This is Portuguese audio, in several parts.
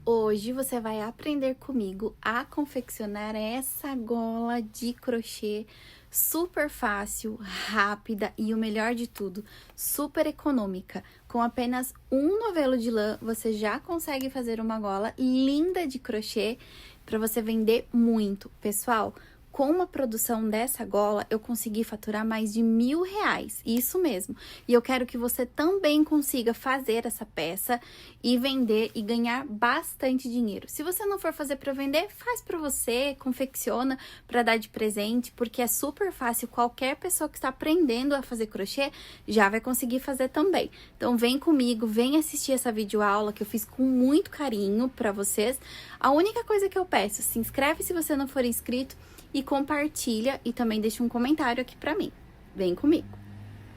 Hoje você vai aprender comigo a confeccionar essa gola de crochê super fácil, rápida e o melhor de tudo, super econômica. Com apenas um novelo de lã, você já consegue fazer uma gola linda de crochê para você vender muito. Pessoal, com uma produção dessa gola, eu consegui faturar mais de R$ 1.000, isso mesmo. E eu quero que você também consiga fazer essa peça e vender e ganhar bastante dinheiro. Se você não for fazer para vender, faz para você, confecciona para dar de presente, porque é super fácil. Qualquer pessoa que está aprendendo a fazer crochê já vai conseguir fazer também. Então vem comigo, vem assistir essa videoaula que eu fiz com muito carinho para vocês. A única coisa que eu peço, se inscreve se você não for inscrito e compartilha e também deixa um comentário aqui pra mim. Vem comigo.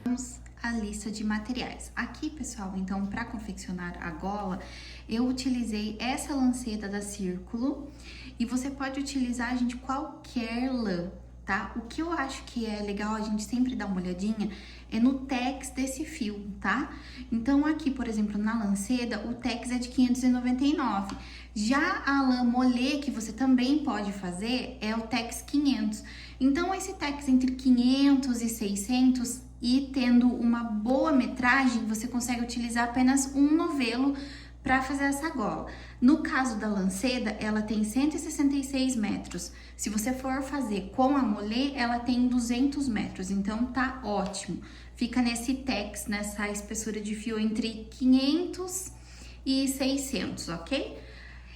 Vamos à lista de materiais. Aqui, pessoal, então, para confeccionar a gola, eu utilizei essa lanceta da Círculo e você pode utilizar, gente, qualquer lã, tá? O que eu acho que é legal a gente sempre dar uma olhadinha é no tex desse fio, tá? Então, aqui, por exemplo, na lanceta, o tex é de 599. Já a lã molê, que você também pode fazer, é o tex 500. Então, esse tex entre 500 e 600 e tendo uma boa metragem, você consegue utilizar apenas um novelo para fazer essa gola. No caso da lanceta, ela tem 166 metros. Se você for fazer com a molê, ela tem 200 metros, então tá ótimo. Fica nesse tex, nessa espessura de fio entre 500 e 600, ok?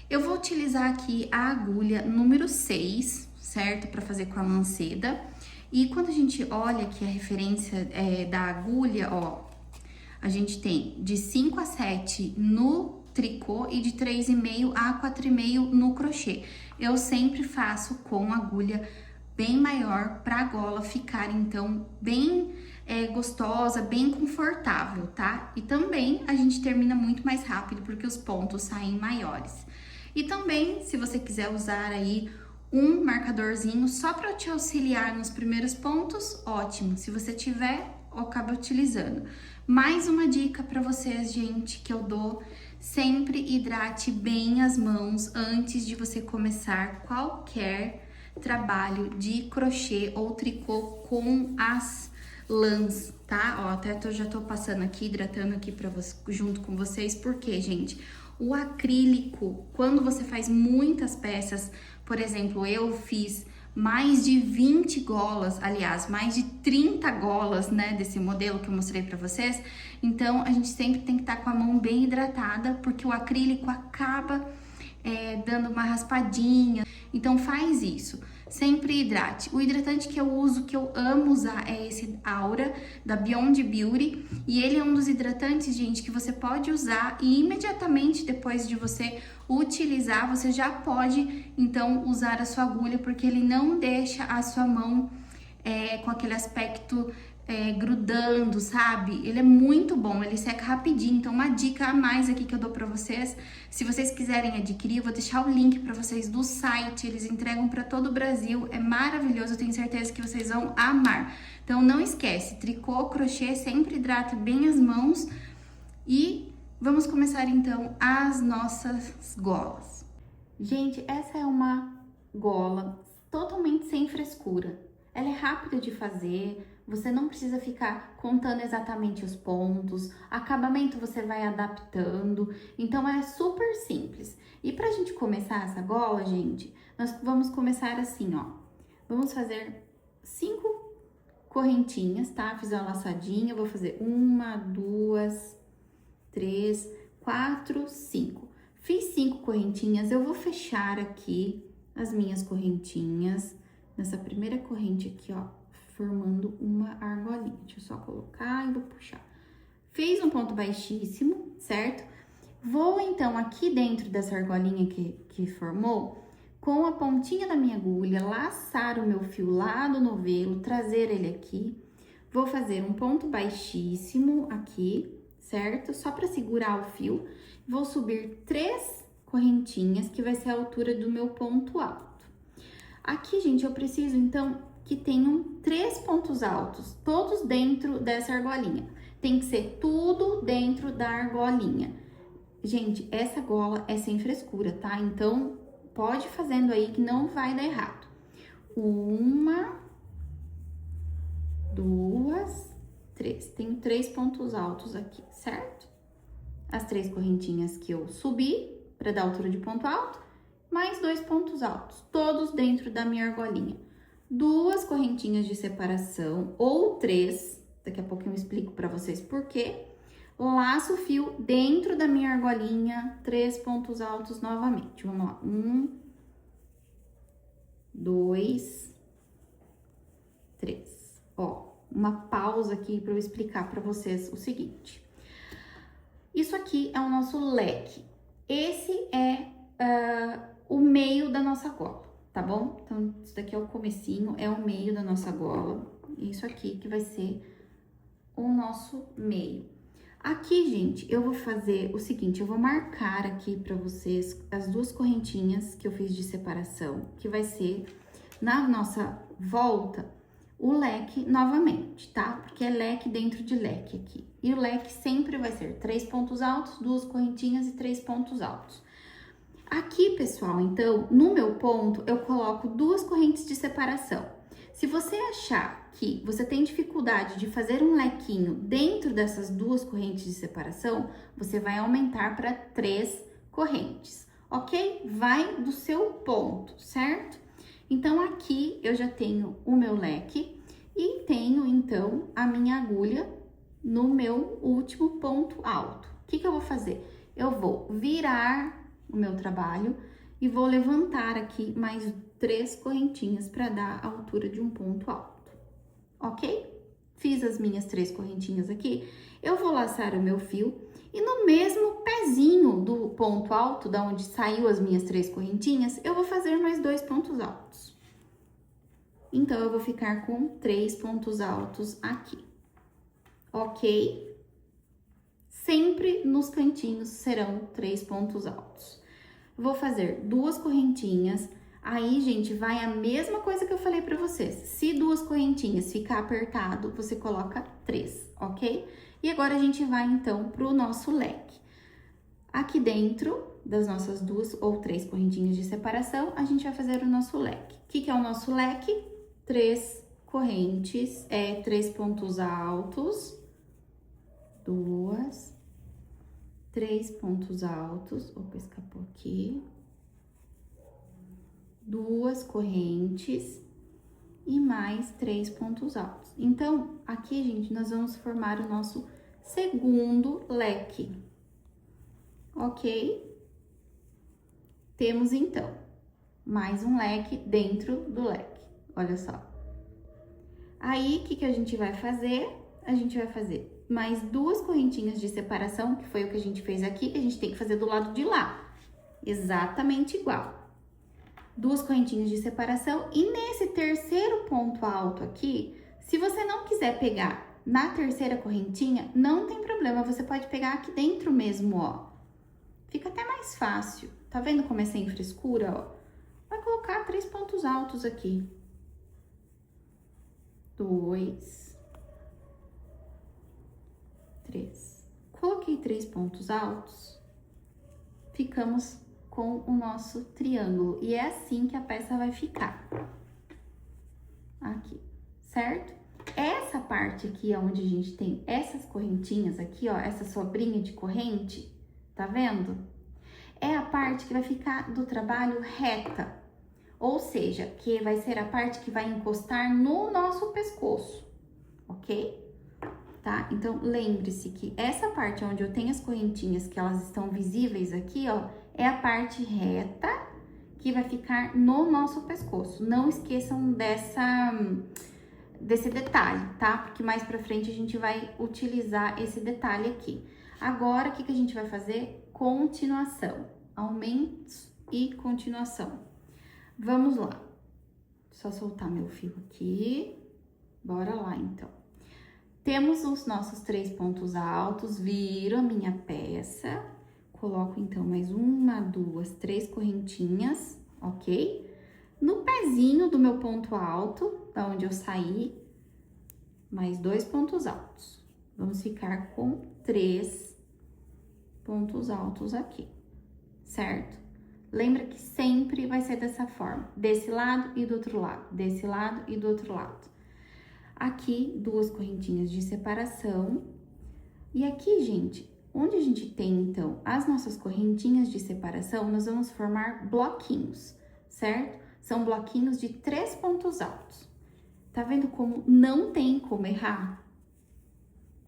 Eu vou utilizar aqui a agulha número 6, certo? Para fazer com a lanceta. E quando a gente olha aqui a referência da agulha, ó, a gente tem de 5 a 7 no tricô e de 3,5 a 4,5 no crochê. Eu sempre faço com agulha bem maior para a gola ficar, então, bem gostosa, bem confortável, tá? E também a gente termina muito mais rápido porque os pontos saem maiores. E também, se você quiser usar aí um marcadorzinho só para te auxiliar nos primeiros pontos, ótimo. Se você tiver, acaba utilizando. Mais uma dica para vocês, gente, que eu dou: sempre hidrate bem as mãos antes de você começar qualquer trabalho de crochê ou tricô com as lãs, tá? Ó, até já tô passando aqui, hidratando aqui junto com vocês, porque, gente, o acrílico, quando você faz muitas peças, por exemplo, eu fiz mais de 20 golas, aliás, mais de 30 golas, né, desse modelo que eu mostrei pra vocês. Então, a gente sempre tem que estar com a mão bem hidratada, porque o acrílico acaba dando uma raspadinha. Então, faz isso. Sempre hidrate. O hidratante que eu uso, que eu amo usar, é esse Aura, da Beyond Beauty. E ele é um dos hidratantes, gente, que você pode usar e imediatamente depois de você utilizar, você já pode, então, usar a sua agulha, porque ele não deixa a sua mão com aquele aspecto grudando, sabe? Ele é muito bom, ele seca rapidinho. Então, uma dica a mais aqui que eu dou pra vocês: se vocês quiserem adquirir, eu vou deixar o link pra vocês do site. Eles entregam pra todo o Brasil, é maravilhoso, eu tenho certeza que vocês vão amar. Então, não esquece, tricô, crochê, sempre hidrata bem as mãos. E vamos começar então as nossas golas. Gente, essa é uma gola totalmente sem frescura. Ela é rápida de fazer, você não precisa ficar contando exatamente os pontos, acabamento você vai adaptando, então é super simples. E pra gente começar essa gola, gente, nós vamos começar assim, ó. Vamos fazer 5 correntinhas, tá? Fiz uma laçadinha, eu vou fazer 1, 2, 3, 4, 5. Fiz 5 correntinhas, eu vou fechar aqui as minhas correntinhas nessa primeira corrente aqui, ó, formando uma argolinha. Deixa eu só colocar e vou puxar. Fiz um ponto baixíssimo, certo? Vou, então, aqui dentro dessa argolinha que formou, com a pontinha da minha agulha, laçar o meu fio lá do novelo, trazer ele aqui. Vou fazer um ponto baixíssimo aqui, certo? Só para segurar o fio. Vou subir 3 correntinhas, que vai ser a altura do meu ponto alto. Aqui, gente, eu preciso, então, que tenham 3 pontos altos, todos dentro dessa argolinha. Tem que ser tudo dentro da argolinha. gente, essa gola é sem frescura, tá? Então, pode ir fazendo aí que não vai dar errado. 1, 2, 3. Tenho 3 pontos altos aqui, certo? As 3 correntinhas que eu subi para dar altura de ponto alto, mais 2 pontos altos, todos dentro da minha argolinha. 2 correntinhas de separação ou 3, daqui a pouco eu explico para vocês por quê. Laço o fio dentro da minha argolinha, 3 pontos altos novamente. Vamos lá, 1, 2, 3. Ó, uma pausa aqui para eu explicar para vocês o seguinte. Isso aqui é o nosso leque. Esse é o meio da nossa gola, tá bom? Então, isso daqui é o comecinho, é o meio da nossa gola. Isso aqui que vai ser o nosso meio. Aqui, gente, eu vou fazer o seguinte, eu vou marcar aqui pra vocês as 2 correntinhas que eu fiz de separação, que vai ser, na nossa volta, o leque novamente, tá? Porque é leque dentro de leque aqui. E o leque sempre vai ser 3 pontos altos, 2 correntinhas e 3 pontos altos. Aqui, pessoal, então, no meu ponto, eu coloco 2 correntes de separação. Se você achar que você tem dificuldade de fazer um lequinho dentro dessas 2 correntes de separação, você vai aumentar para 3 correntes, ok? Vai do seu ponto, certo? Então, aqui eu já tenho o meu leque e tenho, então, a minha agulha no meu último ponto alto. O que eu vou fazer? Eu vou virar o meu trabalho e vou levantar aqui mais 3 correntinhas para dar a altura de um ponto alto, ok? Fiz as minhas 3 correntinhas aqui, eu vou laçar o meu fio e no mesmo pezinho do ponto alto, da onde saiu as minhas 3 correntinhas, eu vou fazer mais 2 pontos altos. Então, eu vou ficar com 3 pontos altos aqui, ok? Sempre nos cantinhos serão 3 pontos altos. Vou fazer 2 correntinhas, aí, gente, vai a mesma coisa que eu falei pra vocês. Se 2 correntinhas ficar apertado, você coloca 3, ok? E agora, a gente vai, então, pro nosso leque. Aqui dentro das nossas 2 ou 3 correntinhas de separação, a gente vai fazer o nosso leque. O que é o nosso leque? 3 correntes, 3 pontos altos, 2, 3 pontos altos, opa, escapou aqui, 2 correntes e mais 3 pontos altos. Então, aqui, gente, nós vamos formar o nosso segundo leque, ok? Temos, então, mais um leque dentro do leque, olha só. Aí, o que a gente vai fazer? A gente vai fazer mais 2 correntinhas de separação, que foi o que a gente fez aqui, que a gente tem que fazer do lado de lá. Exatamente igual. 2 correntinhas de separação e nesse terceiro ponto alto aqui, se você não quiser pegar na terceira correntinha, não tem problema, você pode pegar aqui dentro mesmo, ó. Fica até mais fácil. Tá vendo como é sem frescura, ó? Vai colocar 3 pontos altos aqui. 2, 3. Coloquei 3 pontos altos, ficamos com o nosso triângulo. E é assim que a peça vai ficar. Aqui, certo? Essa parte aqui, onde a gente tem essas correntinhas aqui, ó, essa sobrinha de corrente, tá vendo? É a parte que vai ficar do trabalho reta. Ou seja, que vai ser a parte que vai encostar no nosso pescoço, ok? Tá? Então, lembre-se que essa parte onde eu tenho as correntinhas, que elas estão visíveis aqui, ó, é a parte reta que vai ficar no nosso pescoço. Não esqueçam desse detalhe, tá? Porque mais pra frente a gente vai utilizar esse detalhe aqui. Agora, o que a gente vai fazer? Continuação. Aumentos e continuação. Vamos lá. Só soltar meu fio aqui. Bora lá, então. Temos os nossos 3 pontos altos, viro a minha peça, coloco, então, mais 1, 2, 3 correntinhas, ok? No pezinho do meu ponto alto, da onde eu saí, mais 2 pontos altos. Vamos ficar com 3 pontos altos aqui, certo? Lembra que sempre vai ser dessa forma, desse lado e do outro lado, desse lado e do outro lado. Aqui, 2 correntinhas de separação. E aqui, gente, onde a gente tem, então, as nossas correntinhas de separação, nós vamos formar bloquinhos, certo? São bloquinhos de 3 pontos altos. Tá vendo como não tem como errar?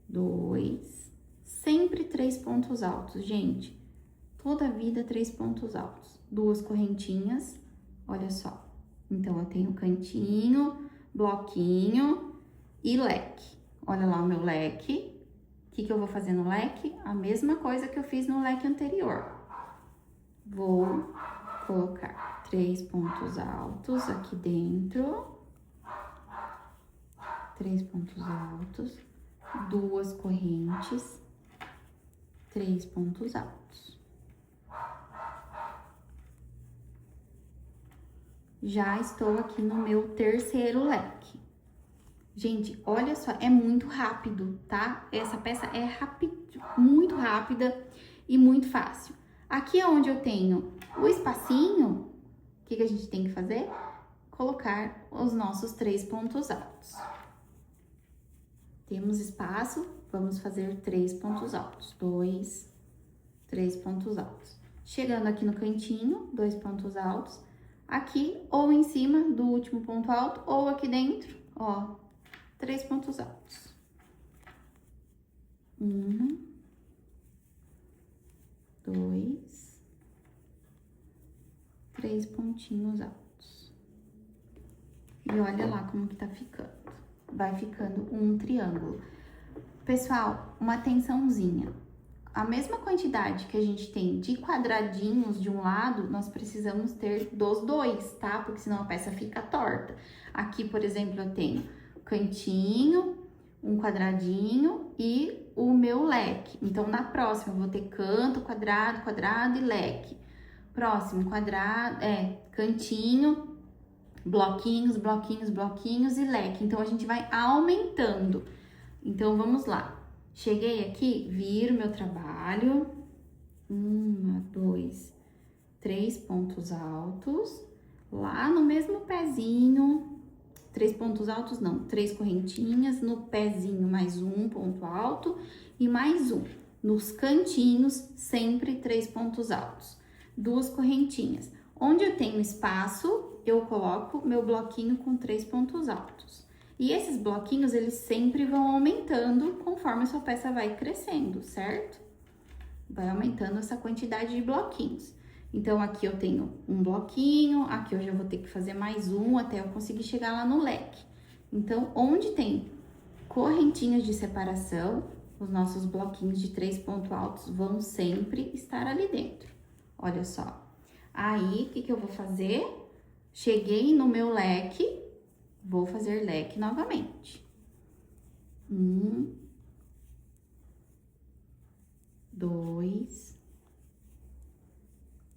2, sempre 3 pontos altos, gente. Toda a vida, 3 pontos altos. 2 correntinhas, olha só. Então, eu tenho cantinho, bloquinho e leque. Olha lá o meu leque. O que eu vou fazer no leque? A mesma coisa que eu fiz no leque anterior. Vou colocar 3 pontos altos aqui dentro. 3 pontos altos. 2 correntes. 3 pontos altos. Já estou aqui no meu terceiro leque. Gente, olha só, é muito rápido, tá? Essa peça é muito rápida e muito fácil. Aqui é onde eu tenho o espacinho, o que a gente tem que fazer? Colocar os nossos 3 pontos altos. Temos espaço, vamos fazer 3 pontos altos. 2, 3 pontos altos. Chegando aqui no cantinho, 2 pontos altos. Aqui, ou em cima do último ponto alto, ou aqui dentro, ó, 3 pontos altos. 1, 2, 3 pontinhos altos. E olha lá como que tá ficando. Vai ficando um triângulo. Pessoal, uma atençãozinha. A mesma quantidade que a gente tem de quadradinhos de um lado, nós precisamos ter dos dois, tá? Porque senão a peça fica torta. Aqui, por exemplo, eu tenho cantinho, um quadradinho e o meu leque. Então, na próxima, eu vou ter canto, quadrado, quadrado e leque. Próximo, quadrado, cantinho, bloquinhos, bloquinhos, bloquinhos e leque. Então, a gente vai aumentando. Então, vamos lá. Cheguei aqui, viro meu trabalho. 1, 2, 3 pontos altos. Lá no mesmo pezinho, 3 pontos altos não, 3 correntinhas. No pezinho, mais um ponto alto e mais um. Nos cantinhos, sempre 3 pontos altos. 2 correntinhas. Onde eu tenho espaço, eu coloco meu bloquinho com 3 pontos altos. E esses bloquinhos, eles sempre vão aumentando conforme a sua peça vai crescendo, certo? Vai aumentando essa quantidade de bloquinhos. Então, aqui eu tenho um bloquinho, aqui eu já vou ter que fazer mais um até eu conseguir chegar lá no leque. Então, onde tem correntinhas de separação, os nossos bloquinhos de 3 pontos altos vão sempre estar ali dentro. Olha só. Aí, o que eu vou fazer? Cheguei no meu leque. Vou fazer leque novamente. 1, 2,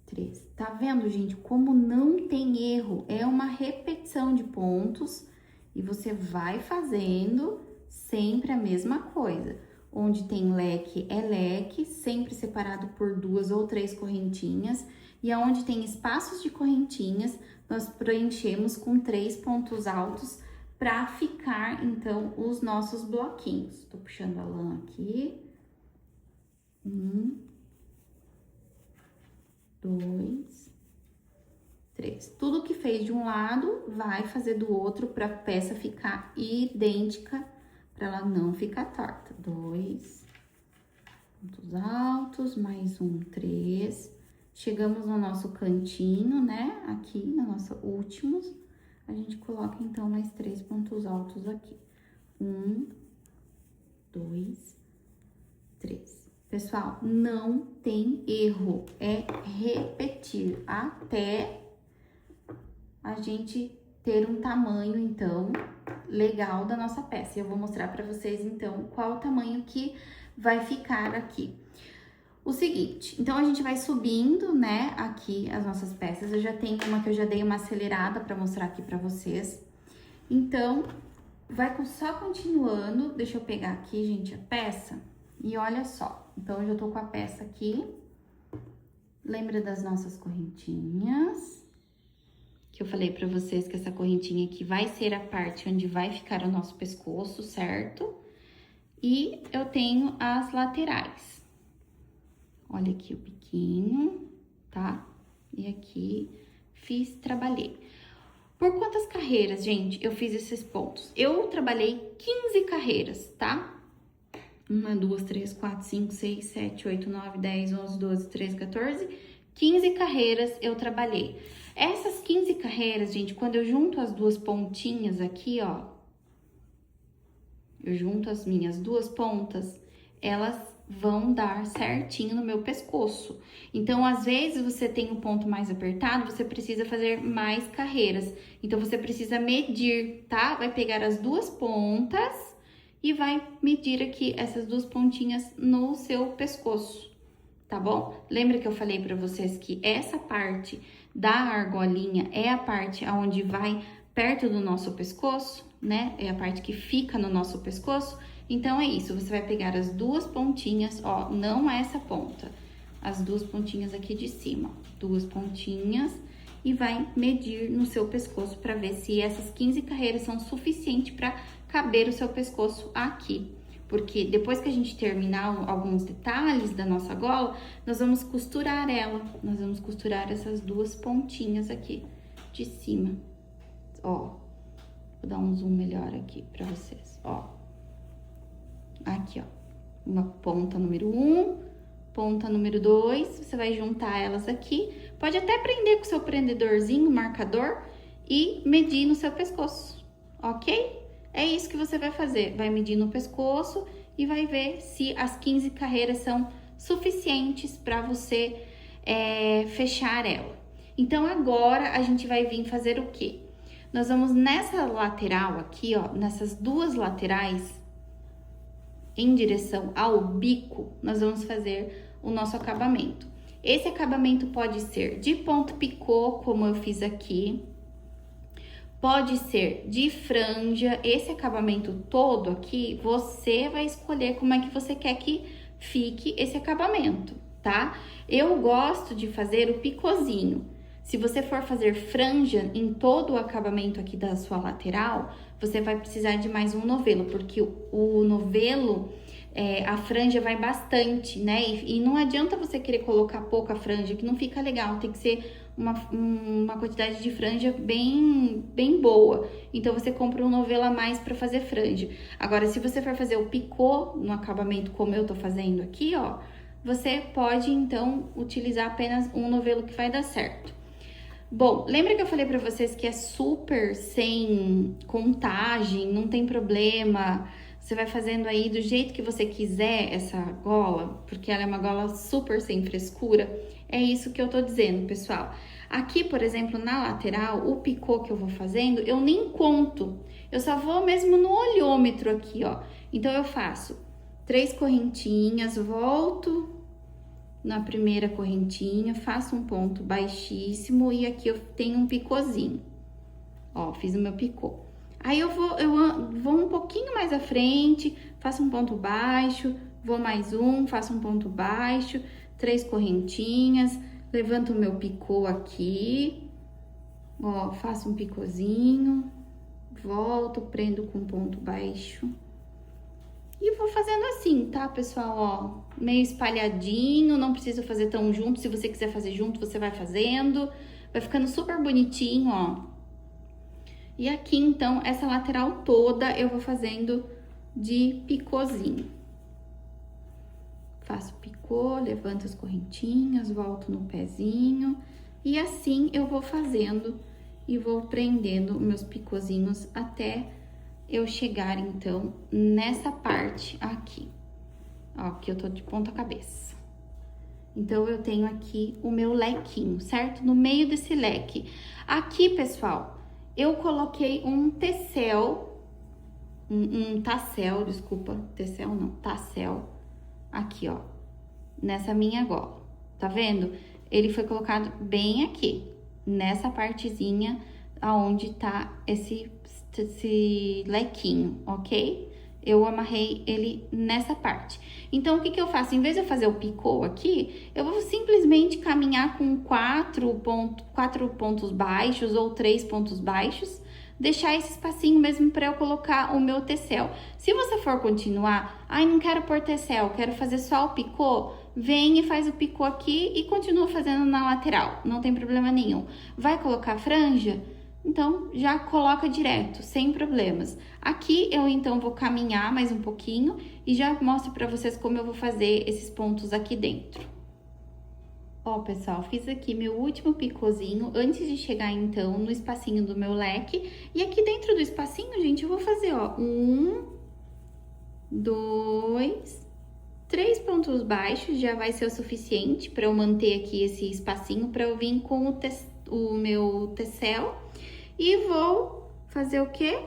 3. Tá vendo, gente? Como não tem erro, é uma repetição de pontos e você vai fazendo sempre a mesma coisa. Onde tem leque é leque, sempre separado por 2 ou 3 correntinhas. E aonde tem espaços de correntinhas, nós preenchemos com 3 pontos altos para ficar, então, os nossos bloquinhos. Tô puxando a lã aqui. 1, 2, 3. Tudo que fez de um lado, vai fazer do outro para a peça ficar idêntica, para ela não ficar torta. 2 pontos altos, mais um, 3. Chegamos no nosso cantinho, né? Aqui, no nosso últimos, a gente coloca, então, mais 3 pontos altos aqui. 1, 2, 3. Pessoal, não tem erro, é repetir até a gente ter um tamanho, então, legal da nossa peça. Eu vou mostrar pra vocês, então, qual o tamanho que vai ficar aqui. O seguinte, então a gente vai subindo, né, aqui as nossas peças. Eu já tenho uma que eu já dei uma acelerada pra mostrar aqui pra vocês. Então, vai só continuando. Deixa eu pegar aqui, gente, a peça. E olha só, Então, eu já tô com a peça aqui. Lembra das nossas correntinhas? Que eu falei pra vocês que essa correntinha aqui vai ser a parte onde vai ficar o nosso pescoço, certo? E eu tenho as laterais. Olha aqui o biquinho, tá? E aqui trabalhei. Por quantas carreiras, gente, eu fiz esses pontos? Eu trabalhei 15 carreiras, tá? 1, 2, 3, 4, 5, 6, 7, 8, 9, 10, 11, 12, 13, 14, 15 carreiras eu trabalhei. Essas 15 carreiras, gente, quando eu junto as duas pontinhas aqui, ó, eu junto as minhas duas pontas, elas vão dar certinho no meu pescoço. Então, às vezes, você tem um ponto mais apertado, você precisa fazer mais carreiras. Então, você precisa medir, tá? Vai pegar as duas pontas e vai medir aqui essas duas pontinhas no seu pescoço, tá bom? Lembra que eu falei pra vocês que essa parte da argolinha é a parte onde vai perto do nosso pescoço, né? É a parte que fica no nosso pescoço. Então, é isso, você vai pegar as duas pontinhas, ó, não essa ponta, as duas pontinhas aqui de cima, duas pontinhas, e vai medir no seu pescoço para ver se essas 15 carreiras são suficientes para caber o seu pescoço aqui. Porque depois que a gente terminar alguns detalhes da nossa gola, nós vamos costurar ela, nós vamos costurar essas duas pontinhas aqui de cima, ó. Vou dar um zoom melhor aqui para vocês, ó. Aqui, ó, uma ponta número 1, ponta número 2, você vai juntar elas aqui. Pode até prender com o seu prendedorzinho, marcador, e medir no seu pescoço, ok? É isso que você vai fazer, vai medir no pescoço e vai ver se as 15 carreiras são suficientes para você fechar ela. Então, agora, a gente vai vir fazer o quê? Nós vamos nessa lateral aqui, ó, nessas duas laterais, em direção ao bico, nós vamos fazer o nosso acabamento. Esse acabamento pode ser de ponto picô, como eu fiz aqui. Pode ser de franja. Esse acabamento todo aqui, você vai escolher como é que você quer que fique esse acabamento, tá? Eu gosto de fazer o picôzinho. Se você for fazer franja em todo o acabamento aqui da sua lateral, você vai precisar de mais um novelo, porque o novelo, a franja vai bastante, né? E não adianta você querer colocar pouca franja, que não fica legal, tem que ser uma quantidade de franja bem boa. Então, você compra um novelo a mais para fazer franja. Agora, se você for fazer o picô no acabamento, como eu tô fazendo aqui, ó, você pode, então, utilizar apenas um novelo que vai dar certo. Bom, lembra que eu falei pra vocês que é super sem contagem, não tem problema, você vai fazendo aí do jeito que você quiser essa gola, porque ela é uma gola super sem frescura? É isso que eu tô dizendo, pessoal. Aqui, por exemplo, na lateral, o picô que eu vou fazendo, eu nem conto, eu só vou mesmo no olhômetro aqui, ó. Então, eu faço 3 correntinhas, volto na primeira correntinha, faço um ponto baixíssimo e aqui eu tenho um picôzinho. Ó, fiz o meu picô. Aí eu vou um pouquinho mais à frente, faço um ponto baixo, vou mais um, faço um ponto baixo, 3 correntinhas, levanto o meu picô aqui, ó, faço um picôzinho, volto, prendo com ponto baixo. E vou fazendo assim, tá, pessoal? Ó, meio espalhadinho, não precisa fazer tão junto. Se você quiser fazer junto, você vai fazendo. Vai ficando super bonitinho, ó. E aqui, então, essa lateral toda eu vou fazendo de picôzinho. Faço picô, levanto as correntinhas, volto no pezinho. E assim eu vou fazendo e vou prendendo meus picôzinhos até eu chegar, então, nessa parte aqui, ó, que eu tô de ponta cabeça. Então, eu tenho aqui o meu lequinho, certo? No meio desse leque. Aqui, pessoal, eu coloquei um tecel, um tassel, desculpa, tecel não, tassel, aqui, ó, nessa minha gola, tá vendo? Ele foi colocado bem aqui, nessa partezinha aonde tá esse lequinho, ok? eu amarrei ele nessa parte. Então, o que que eu faço? Em vez de eu fazer o picô aqui, eu vou simplesmente caminhar com quatro pontos baixos ou 3 pontos baixos, deixar esse espacinho mesmo para eu colocar o meu tecel. Se você for continuar, ai, não quero pôr tecel, quero fazer só o picô, vem e faz o picô aqui e continua fazendo na lateral, não tem problema nenhum. Vai colocar franja? Então, já coloca direto, sem problemas. Aqui eu então vou caminhar mais um pouquinho e já mostro para vocês como eu vou fazer esses pontos aqui dentro. Ó, pessoal, fiz aqui meu último picôzinho antes de chegar então no espacinho do meu leque. E aqui dentro do espacinho, gente, eu vou fazer, ó, 1, 2, 3 pontos baixos, já vai ser o suficiente para eu manter aqui esse espacinho para eu vir com o meu tecel. E vou fazer o quê?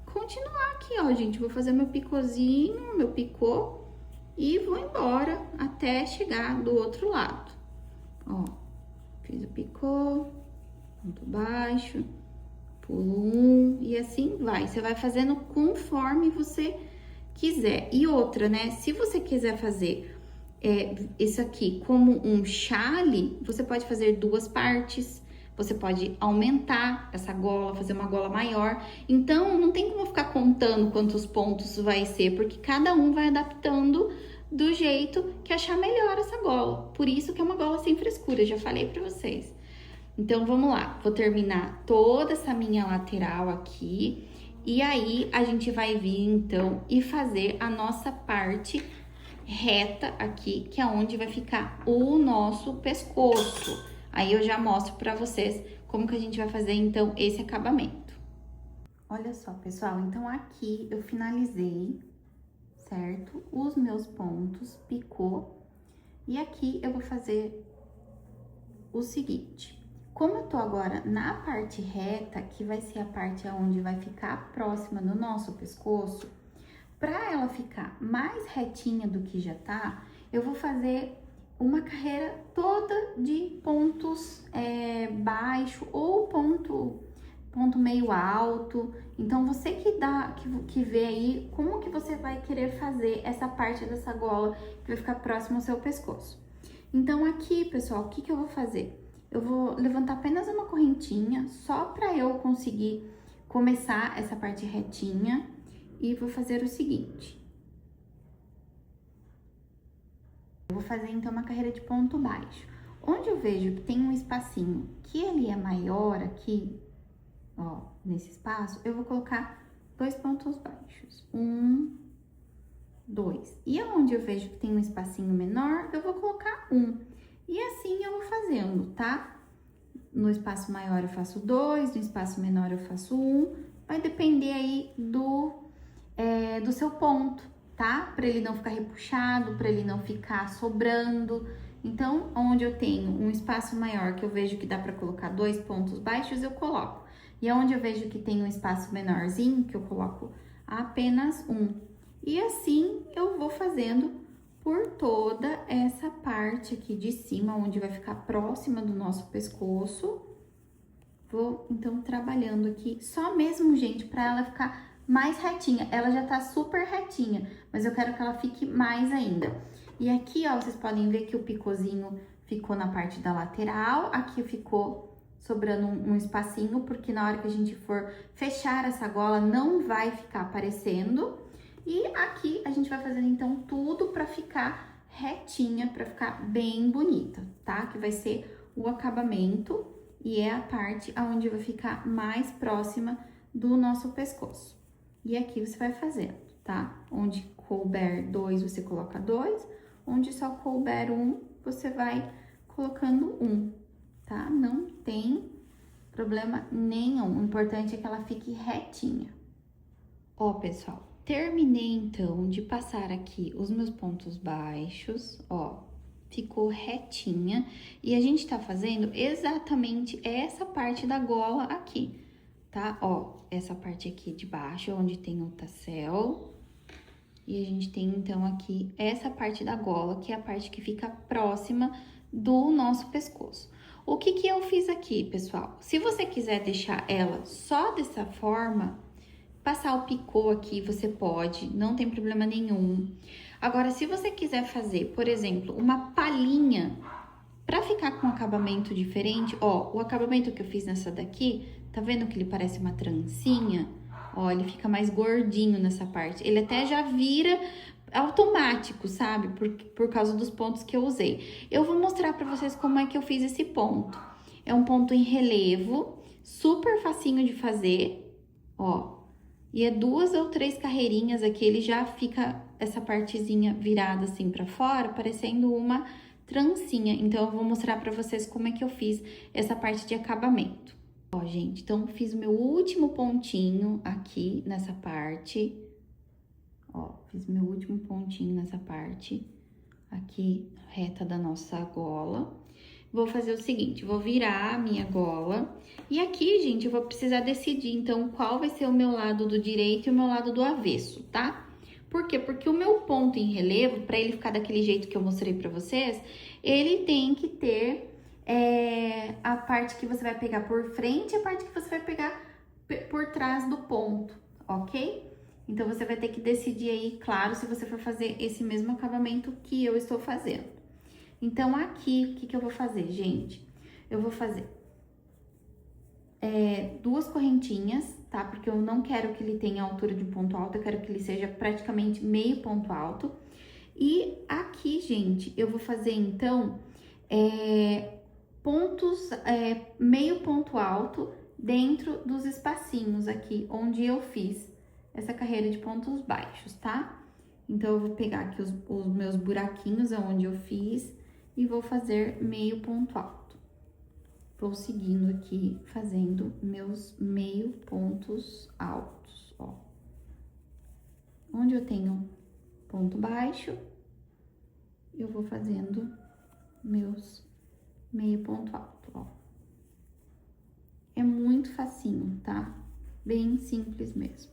Continuar aqui, ó, gente. Vou fazer meu picôzinho, meu picô e vou embora até chegar do outro lado. Ó, fiz o picô, ponto baixo, pulo 1 e assim vai. Você vai fazendo conforme você quiser. E outra, né? Se você quiser fazer isso aqui como um chale, você pode fazer 2 partes. Você pode aumentar essa gola, fazer uma gola maior. Então, não tem como ficar contando quantos pontos vai ser, porque cada um vai adaptando do jeito que achar melhor essa gola. Por isso que é uma gola sem frescura, já falei pra vocês. Então, vamos lá. Vou terminar toda essa minha lateral aqui. E aí, a gente vai vir, então, e fazer a nossa parte reta aqui, que é onde vai ficar o nosso pescoço. Aí eu já mostro pra vocês como que a gente vai fazer, então, esse acabamento. Olha só, pessoal, então aqui eu finalizei, certo? Os meus pontos, picô. E aqui eu vou fazer o seguinte. Como eu tô agora na parte reta, que vai ser a parte onde vai ficar próxima do nosso pescoço, pra ela ficar mais retinha do que já tá, eu vou fazer uma carreira toda de pontos baixo ou ponto meio alto. Então, você que vê aí como que você vai querer fazer essa parte dessa gola que vai ficar próximo ao seu pescoço. Então, aqui, pessoal, o que que eu vou fazer? Eu vou levantar apenas uma correntinha, só para eu conseguir começar essa parte retinha. E vou fazer o seguinte. Eu vou fazer, então, uma carreira de ponto baixo. Onde eu vejo que tem um espacinho que ele é maior aqui, ó, nesse espaço, eu vou colocar 2 pontos baixos. 1, 2. E onde eu vejo que tem um espacinho menor, eu vou colocar 1. E assim eu vou fazendo, tá? No espaço maior eu faço 2, no espaço menor eu faço 1. Vai depender aí do seu ponto, tá? Para ele não ficar repuxado, para ele não ficar sobrando. Então, onde eu tenho um espaço maior que eu vejo que dá para colocar 2 pontos baixos, eu coloco. E onde eu vejo que tem um espaço menorzinho, que eu coloco apenas 1. E assim eu vou fazendo por toda essa parte aqui de cima, onde vai ficar próxima do nosso pescoço. Vou, então, trabalhando aqui, só mesmo, gente, para ela ficar mais retinha. Ela já tá super retinha, mas eu quero que ela fique mais ainda. E aqui, ó, vocês podem ver que o picôzinho ficou na parte da lateral. Aqui ficou sobrando um espacinho, porque na hora que a gente for fechar essa gola, não vai ficar aparecendo. E aqui a gente vai fazendo, então, tudo pra ficar retinha, pra ficar bem bonita, tá? Que vai ser o acabamento e é a parte onde vai ficar mais próxima do nosso pescoço. E aqui você vai fazendo, tá? Onde couber 2, você coloca 2. Onde só couber 1, você vai colocando 1, tá? Não tem problema nenhum. O importante é que ela fique retinha. Ó, pessoal, terminei então de passar aqui os meus pontos baixos, ó. Ficou retinha. E a gente tá fazendo exatamente essa parte da gola aqui, tá? Ó, essa parte aqui de baixo, onde tem o tassel. E a gente tem, então, aqui essa parte da gola, que é a parte que fica próxima do nosso pescoço. O que que eu fiz aqui, pessoal? Se você quiser deixar ela só dessa forma, passar o picô aqui, você pode, não tem problema nenhum. Agora, se você quiser fazer, por exemplo, uma palhinha pra ficar com um acabamento diferente, ó, o acabamento que eu fiz nessa daqui, tá vendo que ele parece uma trancinha? Ó, ele fica mais gordinho nessa parte. Ele até já vira automático, sabe? Por causa dos pontos que eu usei. Eu vou mostrar pra vocês como é que eu fiz esse ponto. É um ponto em relevo, super facinho de fazer, ó. E é 2 ou 3 carreirinhas aqui, ele já fica essa partezinha virada assim pra fora, parecendo uma trancinha. Então, eu vou mostrar pra vocês como é que eu fiz essa parte de acabamento. Ó, gente, então, fiz o meu último pontinho aqui nessa parte. Ó, fiz meu último pontinho nessa parte aqui, reta da nossa gola. Vou fazer o seguinte, vou virar a minha gola. E aqui, gente, eu vou precisar decidir, então, qual vai ser o meu lado do direito e o meu lado do avesso, tá? Por quê? Porque o meu ponto em relevo, pra ele ficar daquele jeito que eu mostrei pra vocês, ele tem que ter a parte que você vai pegar por frente e a parte que você vai pegar por trás do ponto, ok? Então, você vai ter que decidir aí, claro, se você for fazer esse mesmo acabamento que eu estou fazendo. Então, aqui, o que eu vou fazer, gente? Eu vou fazer 2 correntinhas, tá? Porque eu não quero que ele tenha a altura de um ponto alto, eu quero que ele seja praticamente meio ponto alto. E aqui, gente, eu vou fazer, então, pontos, meio ponto alto dentro dos espacinhos aqui, onde eu fiz essa carreira de pontos baixos, tá? Então, eu vou pegar aqui os meus buraquinhos aonde eu fiz e vou fazer meio ponto alto. Vou seguindo aqui, fazendo meus meio pontos altos, ó. Onde eu tenho ponto baixo, eu vou fazendo meus meio ponto alto, ó. É muito facinho, tá? Bem simples mesmo.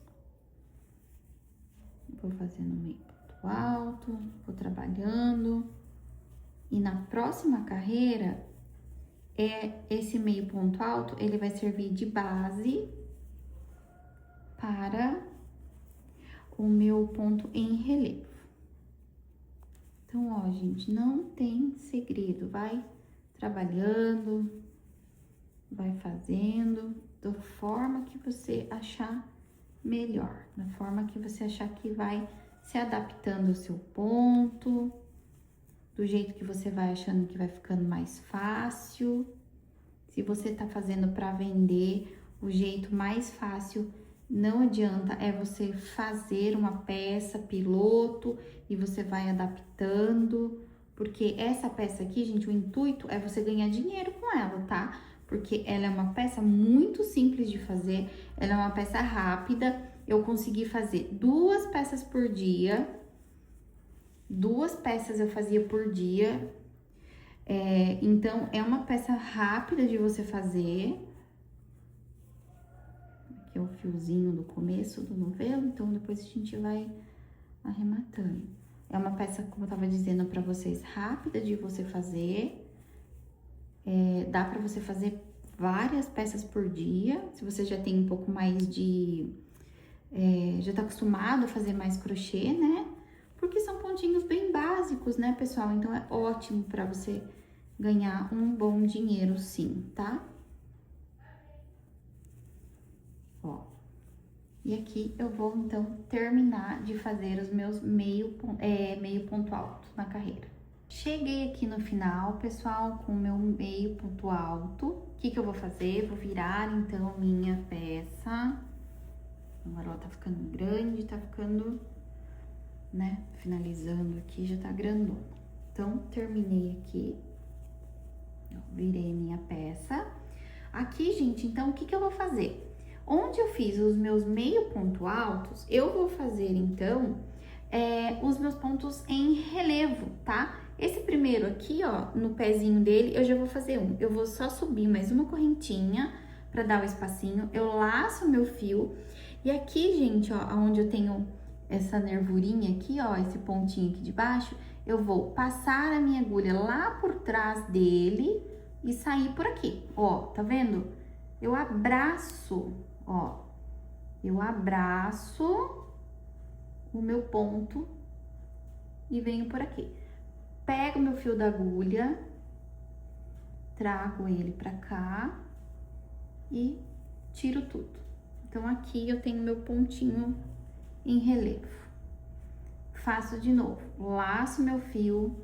Vou fazendo meio ponto alto, vou trabalhando. E na próxima carreira, esse meio ponto alto, ele vai servir de base para o meu ponto em relevo. Então, ó, gente, não tem segredo. Vai trabalhando, vai fazendo da forma que você achar melhor. Da forma que você achar que vai se adaptando ao seu ponto, do jeito que você vai achando que vai ficando mais fácil. Se você tá fazendo para vender, o jeito mais fácil não adianta, é você fazer uma peça piloto e você vai adaptando, porque essa peça aqui, gente, o intuito é você ganhar dinheiro com ela, tá? Porque ela é uma peça muito simples de fazer, ela é uma peça rápida. Eu consegui fazer 2 peças por dia, 2 peças eu fazia por dia. Então, é uma peça rápida de você fazer. Aqui é o fiozinho do começo do novelo, então depois a gente vai arrematando. É uma peça, como eu tava dizendo pra vocês, rápida de você fazer. Dá pra você fazer várias peças por dia, se você já tem um pouco mais de... já tá acostumado a fazer mais crochê, né? Porque são pontinhos bem básicos, né, pessoal? Então, é ótimo pra você ganhar um bom dinheiro, sim, tá? Ó. E aqui eu vou, então, terminar de fazer os meus meio ponto alto na carreira. Cheguei aqui no final, pessoal, com o meu meio ponto alto. O que eu vou fazer? Vou virar, então, a minha peça. Agora ela tá ficando grande, tá ficando, né, finalizando aqui, já tá grandona. Então, terminei aqui, ó, virei minha peça. Aqui, gente, então, o que eu vou fazer? Onde eu fiz os meus meio ponto altos, eu vou fazer, então, os meus pontos em relevo, tá? Esse primeiro aqui, ó, no pezinho dele, eu já vou fazer um. Eu vou só subir mais uma correntinha pra dar o espacinho. Eu laço meu fio. E aqui, gente, ó, onde eu tenho essa nervurinha aqui, ó, esse pontinho aqui de baixo, eu vou passar a minha agulha lá por trás dele e sair por aqui, ó, tá vendo? Eu abraço, ó, Eu abraço o meu ponto e venho por aqui. Pego meu fio da agulha, trago ele pra cá e tiro tudo. Então, aqui eu tenho meu pontinho em relevo. Faço de novo, laço meu fio,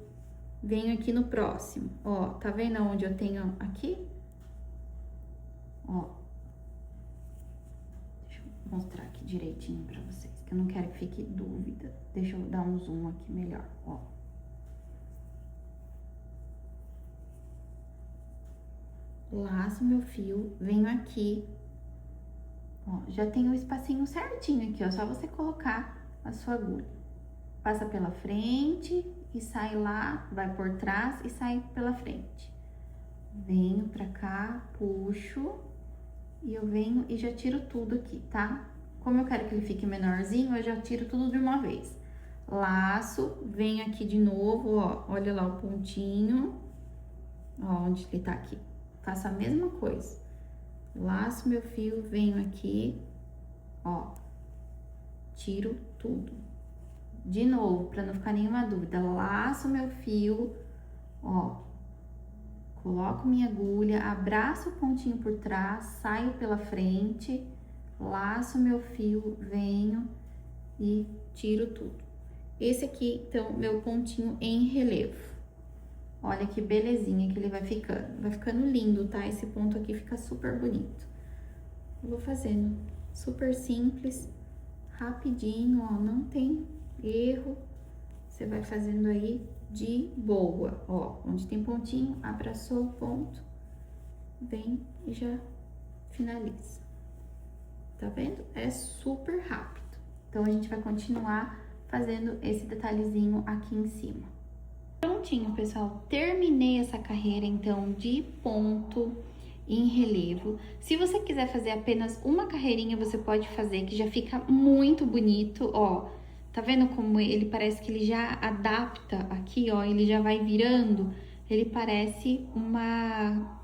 venho aqui no próximo. Ó, tá vendo onde eu tenho aqui? Ó. Deixa eu mostrar aqui direitinho pra vocês, que eu não quero que fique dúvida. Deixa eu dar um zoom aqui melhor, ó. Laço meu fio, venho aqui, ó, já tem o espacinho certinho aqui, ó, só você colocar a sua agulha. Passa pela frente e sai lá, vai por trás e sai pela frente. Venho pra cá, puxo e eu venho e já tiro tudo aqui, tá? Como eu quero que ele fique menorzinho, eu já tiro tudo de uma vez. Laço, venho aqui de novo, ó, olha lá o pontinho, ó, onde ele tá aqui. Faço a mesma coisa. Laço meu fio, venho aqui, ó, tiro tudo. De novo, pra não ficar nenhuma dúvida, laço meu fio, ó, coloco minha agulha, abraço o pontinho por trás, saio pela frente, laço meu fio, venho e tiro tudo. Esse aqui, então, meu pontinho em relevo. Olha que belezinha que ele vai ficando. Vai ficando lindo, tá? Esse ponto aqui fica super bonito. Eu vou fazendo super simples, rapidinho, ó, não tem erro. Você vai fazendo aí de boa, ó. Onde tem pontinho, abraçou o ponto, vem e já finaliza. Tá vendo? É super rápido. Então, a gente vai continuar fazendo esse detalhezinho aqui em cima. Prontinho, pessoal, terminei essa carreira, então, de ponto em relevo. Se você quiser fazer apenas uma carreirinha, você pode fazer, que já fica muito bonito, ó. Tá vendo como ele parece que ele já adapta aqui, ó, ele já vai virando, ele parece uma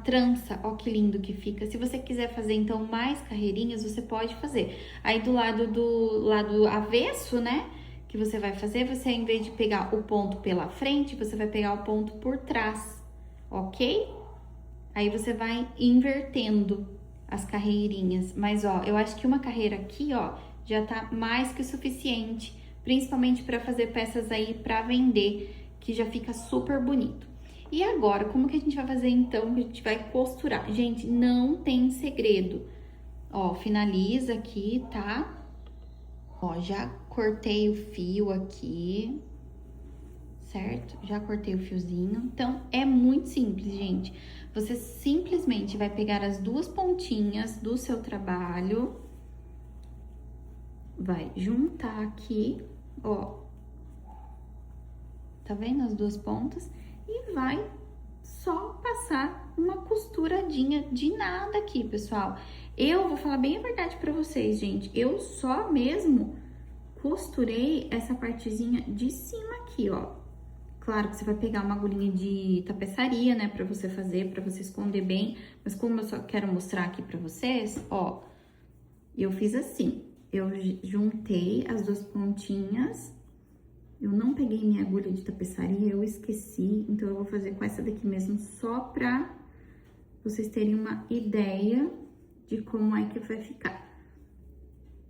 trança, ó que lindo que fica. Se você quiser fazer, então, mais carreirinhas, você pode fazer. Aí, do lado avesso, né, que você vai fazer, você, em vez de pegar o ponto pela frente, você vai pegar o ponto por trás, ok? Aí, você vai invertendo as carreirinhas. Mas, ó, eu acho que uma carreira aqui, ó, já tá mais que o suficiente, principalmente para fazer peças aí para vender, que já fica super bonito. E agora, como que a gente vai fazer, então, que a gente vai costurar? Gente, não tem segredo. Ó, finaliza aqui, tá? Ó, já cortei o fio aqui, certo? Já cortei o fiozinho. Então, é muito simples, gente. Você simplesmente vai pegar as duas pontinhas do seu trabalho, vai juntar aqui, ó. Tá vendo as duas pontas? E vai só passar uma costuradinha de nada aqui, pessoal. Eu vou falar bem a verdade pra vocês, gente. Eu só mesmo costurei essa partezinha de cima aqui, ó. Claro que você vai pegar uma agulhinha de tapeçaria, né, pra você fazer, pra você esconder bem. Mas como eu só quero mostrar aqui pra vocês, ó, eu fiz assim. Eu juntei as duas pontinhas. Eu não peguei minha agulha de tapeçaria, eu esqueci. Então, eu vou fazer com essa daqui mesmo, só pra vocês terem uma ideia de como é que vai ficar.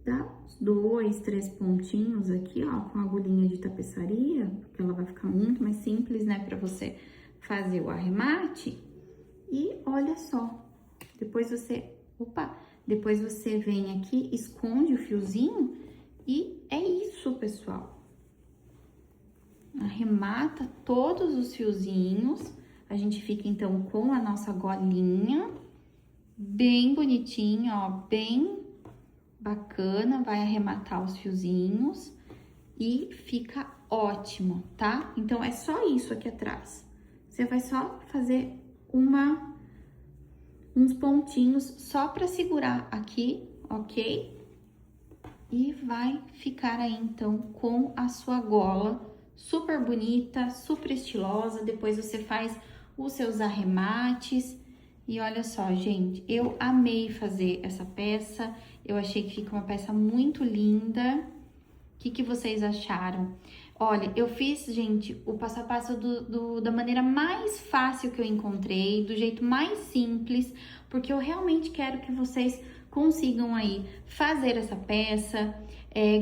Dá uns 2, 3 pontinhos aqui, ó, com a agulhinha de tapeçaria, porque ela vai ficar muito mais simples, né, pra você fazer o arremate. E olha só, depois você vem aqui, esconde o fiozinho e é isso, pessoal. Arremata todos os fiozinhos, a gente fica então com a nossa golinha bem bonitinha, ó, bem bacana, vai arrematar os fiozinhos e fica ótimo, tá? Então, é só isso aqui atrás. Você vai só fazer uns pontinhos só pra segurar aqui, ok? E vai ficar aí, então, com a sua gola super bonita, super estilosa. Depois você faz os seus arremates E olha só, gente, eu amei fazer essa peça, eu achei que fica uma peça muito linda. O que vocês acharam? Olha, eu fiz, gente, o passo a passo da maneira mais fácil que eu encontrei, do jeito mais simples, porque eu realmente quero que vocês consigam aí fazer essa peça,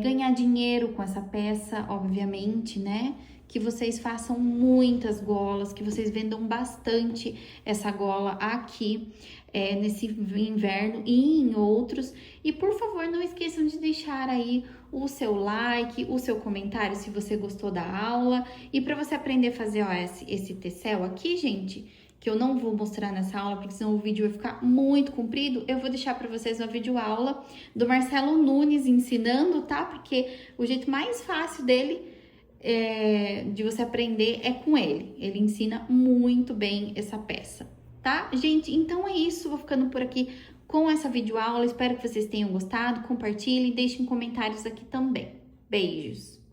ganhar dinheiro com essa peça, obviamente, né? Que vocês façam muitas golas, que vocês vendam bastante essa gola aqui nesse inverno e em outros. E por favor, não esqueçam de deixar aí o seu like, o seu comentário se você gostou da aula. E para você aprender a fazer ó, esse tecel aqui, gente, que eu não vou mostrar nessa aula, porque senão o vídeo vai ficar muito comprido, eu vou deixar para vocês uma videoaula do Marcelo Nunes ensinando, tá? Porque o jeito mais fácil dele de você aprender é com ele. Ele ensina muito bem essa peça, tá? Gente, então é isso. Vou ficando por aqui com essa videoaula. Espero que vocês tenham gostado. Compartilhem, deixem comentários aqui também. Beijos!